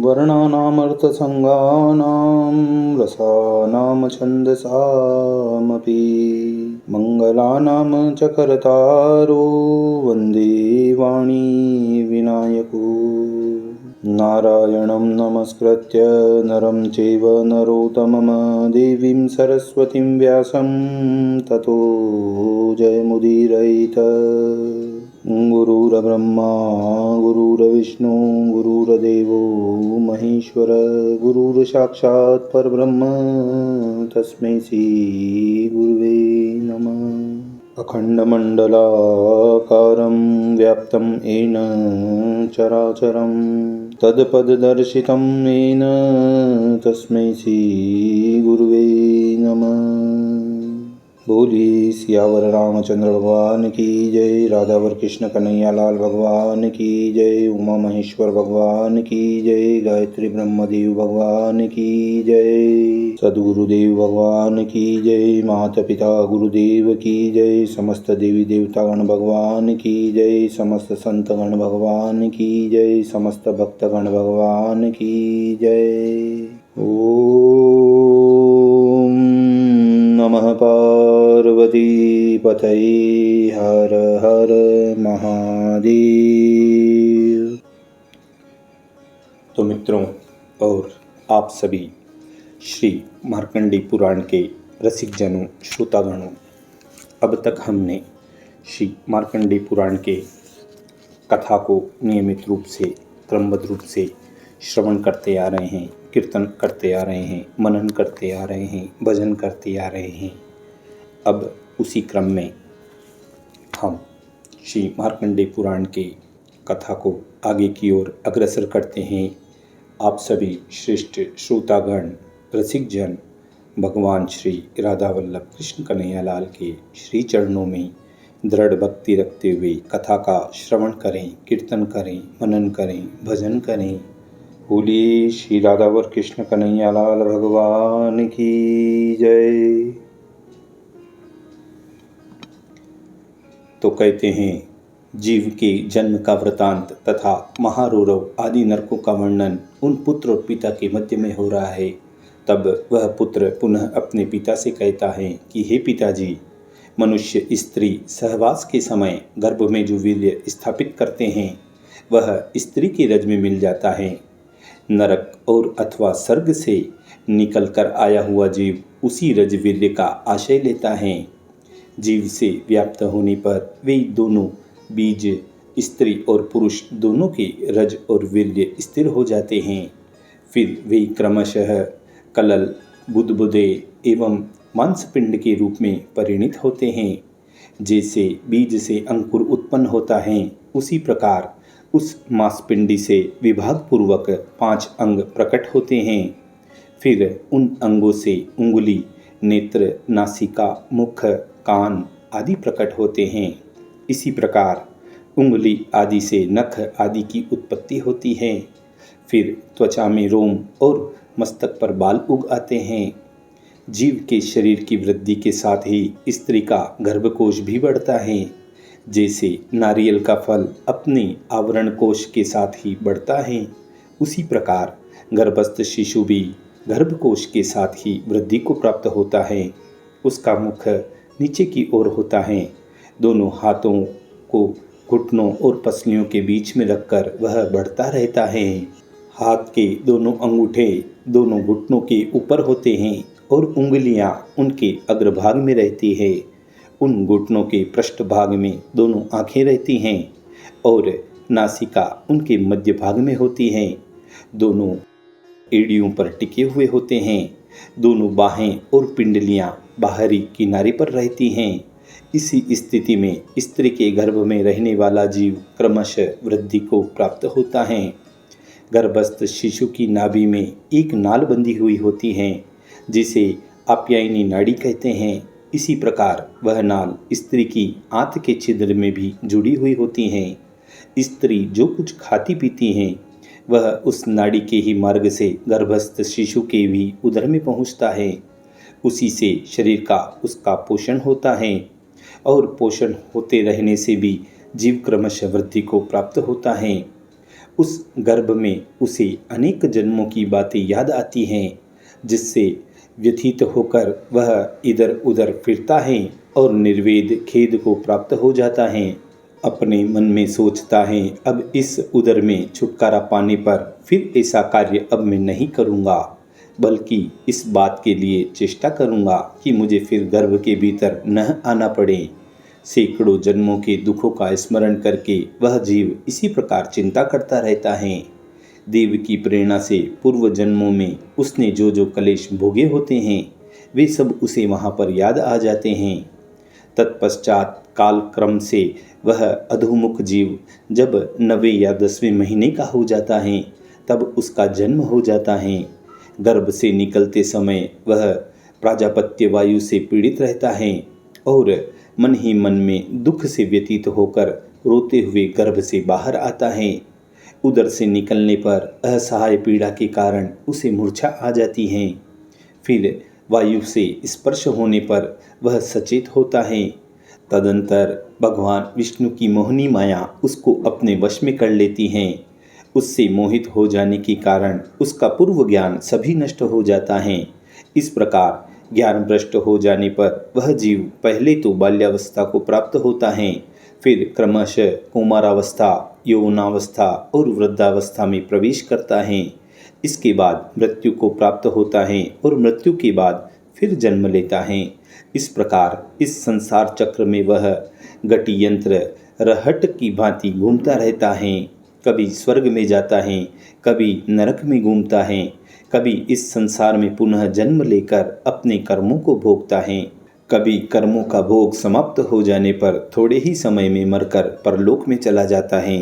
वर्णानामर्थसङ्गानां रसानां छन्दसामपि मङ्गलानां च कर्तारो वन्दे वाणी विनायको नारायणं नमस्कृत्य नरं चैव नरोत्तमं देवीं सरस्वतीं व्यासं ततो जयमुदीरयेत्। गुरुर्ब्रह्मा गुरुर्विष्णु गुरुर्देवो महेश्वर गुरुर्साक्षात् परब्रह्म तस्मै श्री गुरुवे नमः। अखण्डमण्डलाकारं व्याप्तं येन चराचरं तत्पददर्शितं येन तस्मै श्री गुरुवे नमः। बोली सियावर रामचंद्र भगवान की जय, राधावर कृष्ण कन्हैया लाल भगवान की जय, उमा महेश्वर भगवान की जय, गायत्री ब्रह्मदेव भगवान की जय, सद्गुरुदेव भगवान की जय, माता पिता गुरुदेव की जय, समस्त देवी देवतागण भगवान की जय, समस्त संतगण भगवान की जय, समस्त भक्तगण भगवान की जय। ओम नमः पार्वती पतये हर हर महादेव। तो मित्रों और आप सभी श्री मार्कंडेय पुराण के रसिक जनों श्रोतागणों, अब तक हमने श्री मार्कंडेय पुराण के कथा को नियमित रूप से क्रमबद्ध रूप से श्रवण करते आ रहे हैं, कीर्तन करते आ रहे हैं, मनन करते आ रहे हैं, भजन करते आ रहे हैं। अब उसी क्रम में हम श्री मार्कंडेय पुराण के कथा को आगे की ओर अग्रसर करते हैं। आप सभी श्रेष्ठ श्रोतागण रसिक जन भगवान श्री राधा वल्लभ कृष्ण कन्हैया लाल के श्री चरणों में दृढ़ भक्ति रखते हुए कथा का श्रवण करें, कीर्तन करें, मनन करें, भजन करें। बोलिए श्री राधा व कृष्ण कन्हैया लाल भगवान की जय। तो कहते हैं, जीव के जन्म का वृतांत तथा महारौरव आदि नरकों का वर्णन उन पुत्र और पिता के मध्य में हो रहा है। तब वह पुत्र पुनः अपने पिता से कहता है कि हे पिताजी, मनुष्य स्त्री सहवास के समय गर्भ में जो वीर्य स्थापित करते हैं वह स्त्री के रज में मिल जाता है। नरक और अथवा स्वर्ग से निकल कर आया हुआ जीव उसी रज वीर्य का आश्रय लेता है। जीव से व्याप्त होने पर वे दोनों बीज स्त्री और पुरुष दोनों के रज और वीर्य स्थिर हो जाते हैं। फिर वे क्रमशः कलल, बुदबुदे एवं मांसपिंड के रूप में परिणित होते हैं। जैसे बीज से अंकुर उत्पन्न होता है उसी प्रकार उस मांसपिंडी से विभाग पूर्वक 5 अंग प्रकट होते हैं। फिर उन अंगों से उंगली, नेत्र, नासिका, मुख, कान आदि प्रकट होते हैं। इसी प्रकार उंगली आदि से नख आदि की उत्पत्ति होती है। फिर त्वचा में रोम और मस्तक पर बाल उग आते हैं। जीव के शरीर की वृद्धि के साथ ही स्त्री का गर्भकोश भी बढ़ता है। जैसे नारियल का फल अपने आवरण कोश के साथ ही बढ़ता है, उसी प्रकार गर्भस्थ शिशु भी गर्भकोश के साथ ही वृद्धि को प्राप्त होता है। उसका मुख नीचे की ओर होता है। दोनों हाथों को घुटनों और पसलियों के बीच में रखकर वह बढ़ता रहता है। हाथ के दोनों अंगूठे दोनों घुटनों के ऊपर होते हैं और उंगलियां उनके अग्रभाग में रहती है। उन घुटनों के पृष्ठभाग में दोनों आंखें रहती हैं और नासिका उनके मध्य भाग में होती है। दोनों एड़ियों पर टिके हुए होते हैं। दोनों बाहें और पिंडलियां बाहरी किनारे पर रहती हैं। इसी स्थिति में स्त्री के गर्भ में रहने वाला जीव क्रमशः वृद्धि को प्राप्त होता है। गर्भस्थ शिशु की नाभि में एक नाल बंधी हुई होती है जिसे आप्यायनी नाड़ी कहते हैं। इसी प्रकार वह नाल स्त्री की आंत के छिद्र में भी जुड़ी हुई होती हैं। स्त्री जो कुछ खाती पीती हैं वह उस नाड़ी के ही मार्ग से गर्भस्थ शिशु के भी उदर में पहुंचता है। उसी से शरीर का उसका पोषण होता है और पोषण होते रहने से भी जीव क्रमशः वृद्धि को प्राप्त होता है। उस गर्भ में उसे अनेक जन्मों की बातें याद आती हैं, जिससे व्यथित होकर वह इधर उधर फिरता है और निर्वेद खेद को प्राप्त हो जाता है। अपने मन में सोचता है, अब इस उदर में छुटकारा पाने पर फिर ऐसा कार्य अब मैं नहीं करूँगा, बल्कि इस बात के लिए चेष्टा करूँगा कि मुझे फिर गर्भ के भीतर न आना पड़े। सैकड़ों जन्मों के दुखों का स्मरण करके वह जीव इसी प्रकार चिंता करता रहता है। देव की प्रेरणा से पूर्व जन्मों में उसने जो जो कलेश भोगे होते हैं, वे सब उसे वहाँ पर याद आ जाते हैं। तत्पश्चात काल क्रम से वह अधोमुख जीव जब 9वें या 10वें महीने का हो जाता है, तब उसका जन्म हो जाता है। गर्भ से निकलते समय वह प्राजापत्य वायु से पीड़ित रहता है और मन ही मन में दुख से व्यतीत होकर रोते हुए गर्भ से बाहर आता है। उदर से निकलने पर असहाय पीड़ा के कारण उसे मूर्छा आ जाती है। फिर वायु से स्पर्श होने पर वह सचेत होता है। तदंतर भगवान विष्णु की मोहिनी माया उसको अपने वश में कर लेती हैं। उससे मोहित हो जाने के कारण उसका पूर्व ज्ञान सभी नष्ट हो जाता है। इस प्रकार ज्ञान भ्रष्ट हो जाने पर वह जीव पहले तो बाल्यावस्था को प्राप्त होता है, फिर क्रमशः कुमारावस्था, यौवनावस्था और वृद्धावस्था में प्रवेश करता है। इसके बाद मृत्यु को प्राप्त होता है और मृत्यु के बाद फिर जन्म लेता है। इस प्रकार इस संसार चक्र में वह गति यंत्र रहट की भांति घूमता रहता है। कभी स्वर्ग में जाता है, कभी नरक में घूमता है, कभी इस संसार में पुनः जन्म लेकर अपने कर्मों को भोगता है। कभी कर्मों का भोग समाप्त हो जाने पर थोड़े ही समय में मरकर परलोक में चला जाता है।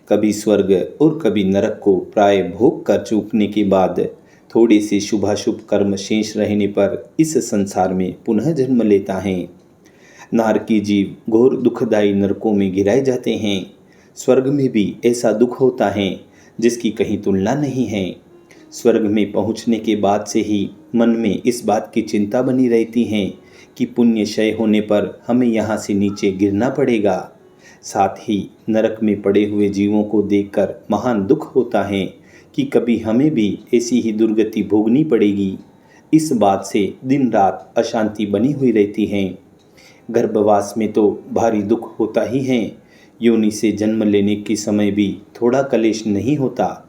कभी स्वर्ग और कभी नरक को प्राय भोग कर चूकने के बाद थोड़े से शुभाशुभ कर्म शेष रहने पर इस संसार में पुनः जन्म लेता है। नारकी जीव घोर दुखदायी नरकों में गिराए जाते हैं। स्वर्ग में भी ऐसा दुख होता है जिसकी कहीं तुलना नहीं है। स्वर्ग में पहुंचने के बाद से ही मन में इस बात की चिंता बनी रहती है कि पुण्य क्षय होने पर हमें यहाँ से नीचे गिरना पड़ेगा। साथ ही नरक में पड़े हुए जीवों को देखकर महान दुख होता है कि कभी हमें भी ऐसी ही दुर्गति भोगनी पड़ेगी। इस बात से दिन रात अशांति बनी हुई रहती है। गर्भवास में तो भारी दुख होता ही है। योनि से जन्म लेने के समय भी थोड़ा क्लेश नहीं होता।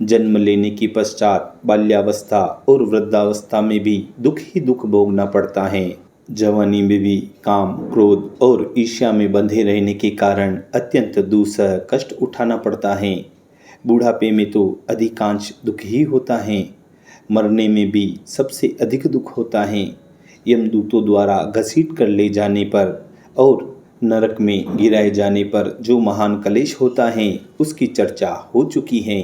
जन्म लेने के पश्चात बाल्यावस्था और वृद्धावस्था में भी दुख ही दुख भोगना पड़ता है। जवानी में भी काम, क्रोध और ईर्ष्या में बंधे रहने के कारण अत्यंत दूसरा कष्ट उठाना पड़ता है। बुढ़ापे में तो अधिकांश दुख ही होता है। मरने में भी सबसे अधिक दुख होता है। यमदूतों द्वारा घसीट कर ले जाने पर और नरक में गिराए जाने पर जो महान क्लेश होता है उसकी चर्चा हो चुकी है।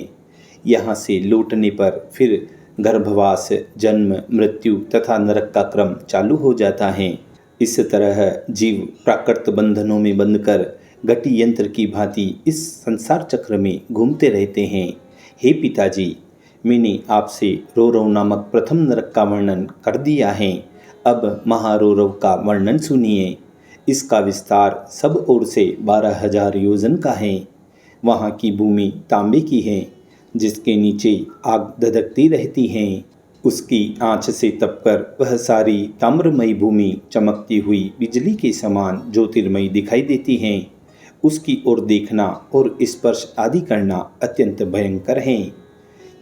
यहाँ से लौटने पर फिर गर्भवास, जन्म, मृत्यु तथा नरक का क्रम चालू हो जाता है। इस तरह जीव प्राकृत बंधनों में बंधकर गति यंत्र की भांति इस संसार चक्र में घूमते रहते हैं। हे पिताजी, मैंने आपसे रौरव नामक प्रथम नरक का वर्णन कर दिया है। अब महारौरव का वर्णन सुनिए। इसका विस्तार सब ओर से 12,000 योजन का है। वहाँ की भूमि तांबे की है, जिसके नीचे आग धधकती रहती है। उसकी आँच से तपकर वह सारी ताम्रमयी भूमि चमकती हुई बिजली के समान ज्योतिर्मयी दिखाई देती है। उसकी ओर देखना और स्पर्श आदि करना अत्यंत भयंकर है।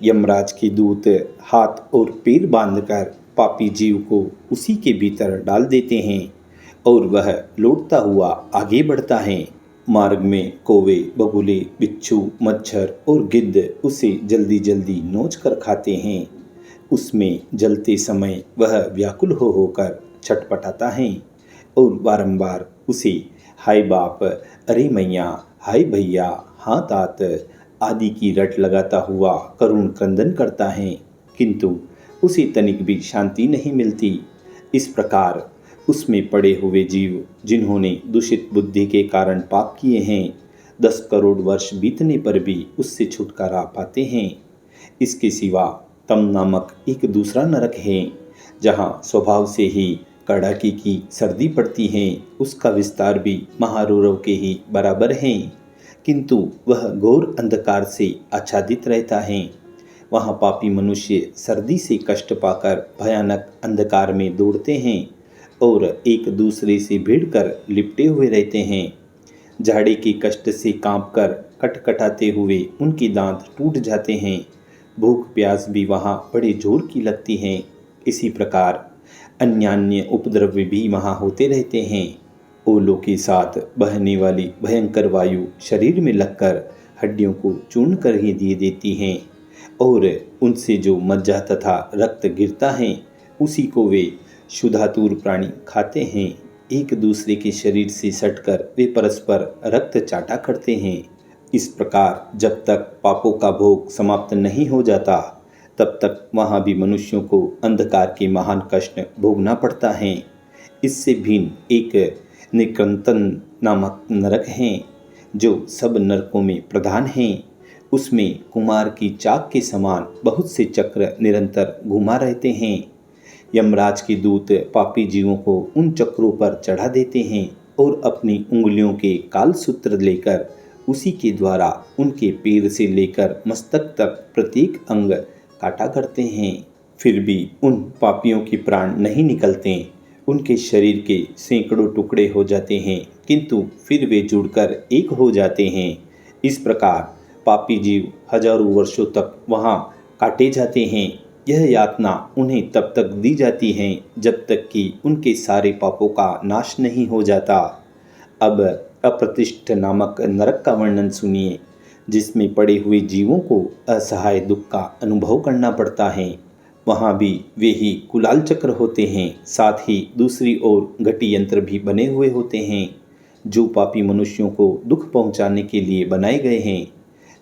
यमराज के दूत हाथ और पैर बांधकर पापी जीव को उसी के भीतर डाल देते हैं और वह लौटता हुआ आगे बढ़ता है। मार्ग में कौवे, बगुले, बिच्छू, मच्छर और गिद्ध उसे जल्दी जल्दी नोच कर खाते हैं। उसमें जलते समय वह व्याकुल हो होकर छटपटाता है और बारंबार उसे हाय बाप, अरे मैया, हाय भैया, हाँ तात आदि की रट लगाता हुआ करुण क्रंदन करता है, किंतु उसे तनिक भी शांति नहीं मिलती। इस प्रकार उसमें पड़े हुए जीव जिन्होंने दूषित बुद्धि के कारण पाप किए हैं, 10 करोड़ वर्ष बीतने पर भी उससे छुटकारा पाते हैं। इसके सिवा तम नामक एक दूसरा नरक है, जहाँ स्वभाव से ही कड़ाके की सर्दी पड़ती है। उसका विस्तार भी महारौरव के ही बराबर है, किंतु वह घोर अंधकार से आच्छादित रहता है। वहाँ पापी मनुष्य सर्दी से कष्ट पाकर भयानक अंधकार में दौड़ते हैं और एक दूसरे से भिड़कर लिपटे हुए रहते हैं। झाड़ी के कष्ट से कांपकर कटकटाते हुए उनके दांत टूट जाते हैं। भूख प्यास भी वहाँ बड़े जोर की लगती हैं। इसी प्रकार अन्यान्य उपद्रव भी वहाँ होते रहते हैं। ओलों के साथ बहने वाली भयंकर वायु शरीर में लगकर हड्डियों को चूर्ण कर ही दे देती हैं और उनसे जो मज्जा तथा रक्त गिरता है उसी को वे क्षुधातुर प्राणी खाते हैं। एक दूसरे के शरीर से सटकर वे परस्पर रक्त चाटा करते हैं। इस प्रकार जब तक पापों का भोग समाप्त नहीं हो जाता तब तक वहाँ भी मनुष्यों को अंधकार के महान कष्ट भोगना पड़ता है। इससे भिन्न एक निकृंतन नामक नरक है जो सब नरकों में प्रधान है। उसमें कुमार की चाक के समान बहुत से चक्र निरंतर घुमा रहते हैं। यमराज के दूत पापी जीवों को उन चक्रों पर चढ़ा देते हैं और अपनी उंगलियों के काल सूत्र लेकर उसी के द्वारा उनके पैर से लेकर मस्तक तक प्रत्येक अंग काटा करते हैं। फिर भी उन पापियों के प्राण नहीं निकलते। उनके शरीर के सैकड़ों टुकड़े हो जाते हैं किंतु फिर वे जुड़कर एक हो जाते हैं। इस प्रकार पापी जीव हजारों वर्षों तक वहाँ काटे जाते हैं। यह यातना उन्हें तब तक दी जाती है जब तक कि उनके सारे पापों का नाश नहीं हो जाता। अब अप्रतिष्ठ नामक नरक का वर्णन सुनिए, जिसमें पड़े हुए जीवों को असहाय दुख का अनुभव करना पड़ता है। वहाँ भी वे ही कुलाल चक्र होते हैं, साथ ही दूसरी ओर घटी यंत्र भी बने हुए होते हैं जो पापी मनुष्यों को दुख पहुँचाने के लिए बनाए गए हैं।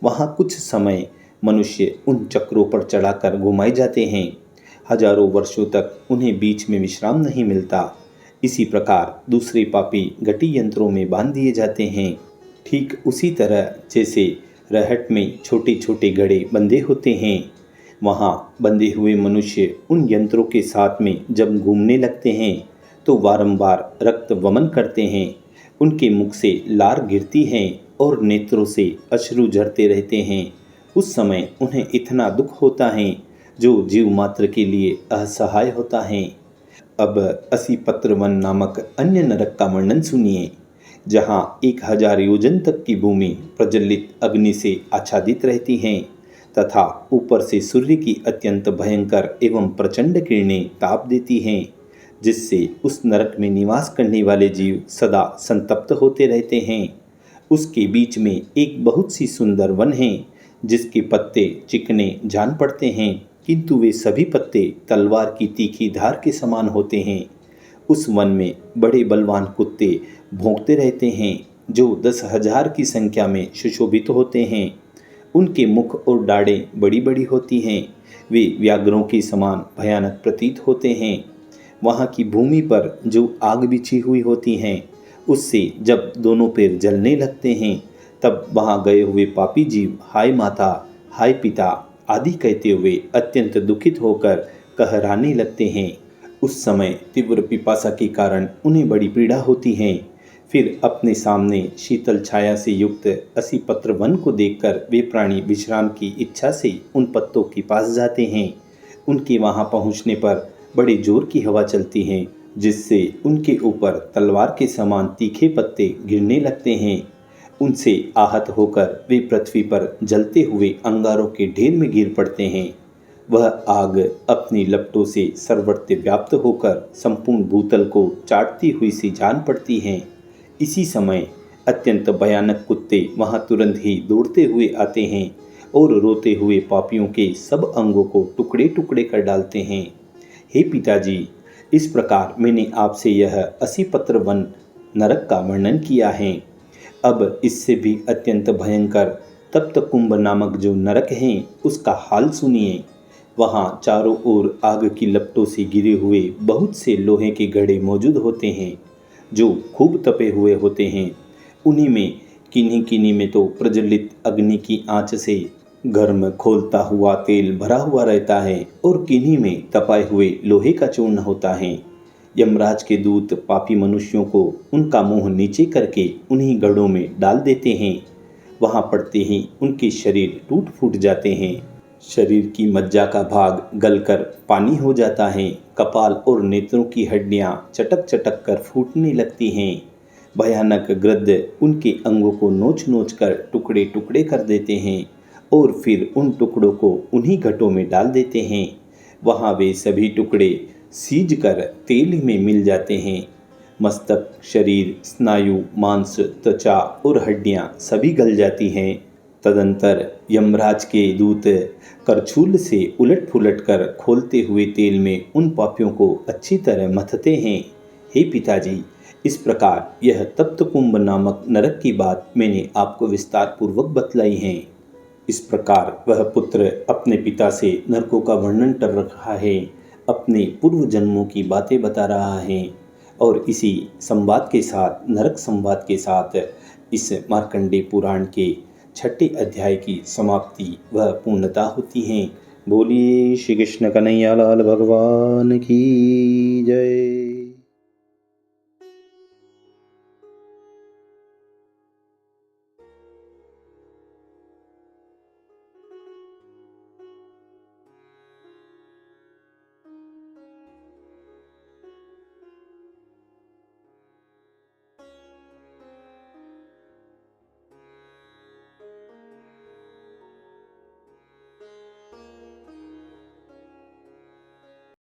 वहाँ कुछ समय मनुष्य उन चक्रों पर चढ़ाकर घुमाए जाते हैं। हजारों वर्षों तक उन्हें बीच में विश्राम नहीं मिलता। इसी प्रकार दूसरे पापी घटी यंत्रों में बांध दिए जाते हैं। ठीक उसी तरह जैसे रहट में छोटे छोटे घड़े बंधे होते हैं, वहाँ बंधे हुए मनुष्य उन यंत्रों के साथ में जब घूमने लगते हैं तो बारंबार रक्त वमन करते हैं। उनके मुख से लार गिरती है और नेत्रों से अश्रु झरते रहते हैं। उस समय उन्हें इतना दुख होता है जो जीव मात्र के लिए असहाय होता है। अब असीपत्र वन नामक अन्य नरक का वर्णन सुनिए, जहाँ 1000 योजन तक की भूमि प्रज्वलित अग्नि से आच्छादित रहती है तथा ऊपर से सूर्य की अत्यंत भयंकर एवं प्रचंड किरणें ताप देती हैं, जिससे उस नरक में निवास करने वाले जीव सदा संतप्त होते रहते हैं। उसके बीच में एक बहुत सी सुंदर वन है जिसके पत्ते चिकने जान पड़ते हैं किंतु वे सभी पत्ते तलवार की तीखी धार के समान होते हैं। उस वन में बड़े बलवान कुत्ते भौंकते रहते हैं जो 10,000 की संख्या में सुशोभित होते हैं। उनके मुख और डाढ़ें बड़ी बड़ी होती हैं। वे व्याघ्रों के समान भयानक प्रतीत होते हैं। वहाँ की भूमि पर जो आग बिछी हुई होती हैं उससे जब दोनों पैर जलने लगते हैं तब वहाँ गए हुए पापी जीव हाय माता, हाय पिता आदि कहते हुए अत्यंत दुखित होकर कहराने लगते हैं। उस समय तीव्र पिपासा के कारण उन्हें बड़ी पीड़ा होती है। फिर अपने सामने शीतल छाया से युक्त असीपत्र वन को देखकर वे प्राणी विश्राम की इच्छा से उन पत्तों के पास जाते हैं। उनके वहां पहुंचने पर बड़े जोर की हवा चलती है जिससे उनके ऊपर तलवार के समान तीखे पत्ते गिरने लगते हैं। उनसे आहत होकर वे पृथ्वी पर जलते हुए अंगारों के ढेर में गिर पड़ते हैं। वह आग अपनी लपटों से सर्वत्र व्याप्त होकर संपूर्ण भूतल को चाटती हुई सी जान पड़ती हैं। इसी समय अत्यंत भयानक कुत्ते वहां तुरंत ही दौड़ते हुए आते हैं और रोते हुए पापियों के सब अंगों को टुकड़े टुकड़े कर डालते हैं। हे पिताजी, इस प्रकार मैंने आपसे यह असीपत्र वन नरक का वर्णन किया है। अब इससे भी अत्यंत भयंकर तप्त कुंभ नामक जो नरक है उसका हाल सुनिए। वहाँ चारों ओर आग की लपटों से गिरे हुए बहुत से लोहे के घड़े मौजूद होते हैं जो खूब तपे हुए होते हैं। उन्हीं में किन्हीं किन्हीं में तो प्रज्वलित अग्नि की आंच से गर्म खोलता हुआ तेल भरा हुआ रहता है और किन्हीं में तपाए हुए लोहे का चूर्ण होता है। यमराज के दूत पापी मनुष्यों को उनका मुंह नीचे करके उन्हीं गढ़ों में डाल देते हैं। वहाँ पड़ते ही उनके शरीर टूट फूट जाते हैं। शरीर की मज्जा का भाग गलकर पानी हो जाता है। कपाल और नेत्रों की हड्डियाँ चटक चटक कर फूटने लगती हैं। भयानक गृध्र उनके अंगों को नोच नोच कर टुकड़े टुकड़े कर देते हैं और फिर उन टुकड़ों को उन्हीं घटों में डाल देते हैं। वहाँ वे सभी टुकड़े सीज कर तेल में मिल जाते हैं। मस्तक, शरीर, स्नायु, मांस, त्वचा और हड्डियाँ सभी गल जाती हैं। तदंतर यमराज के दूत करछूल से उलट पुलट कर खोलते हुए तेल में उन पापियों को अच्छी तरह मथते हैं। हे पिताजी, इस प्रकार यह तप्त कुंभ नामक नरक की बात मैंने आपको विस्तार पूर्वक बतलाई है। इस प्रकार वह पुत्र अपने पिता से नरकों का वर्णन कर रहा है, अपने पूर्व जन्मों की बातें बता रहा है और इसी संवाद के साथ, नरक संवाद के साथ इस मार्कंडेय पुराण के 6ठे अध्याय की समाप्ति व पूर्णता होती है। बोलिए श्री कृष्ण कन्हैया लाल भगवान की जय।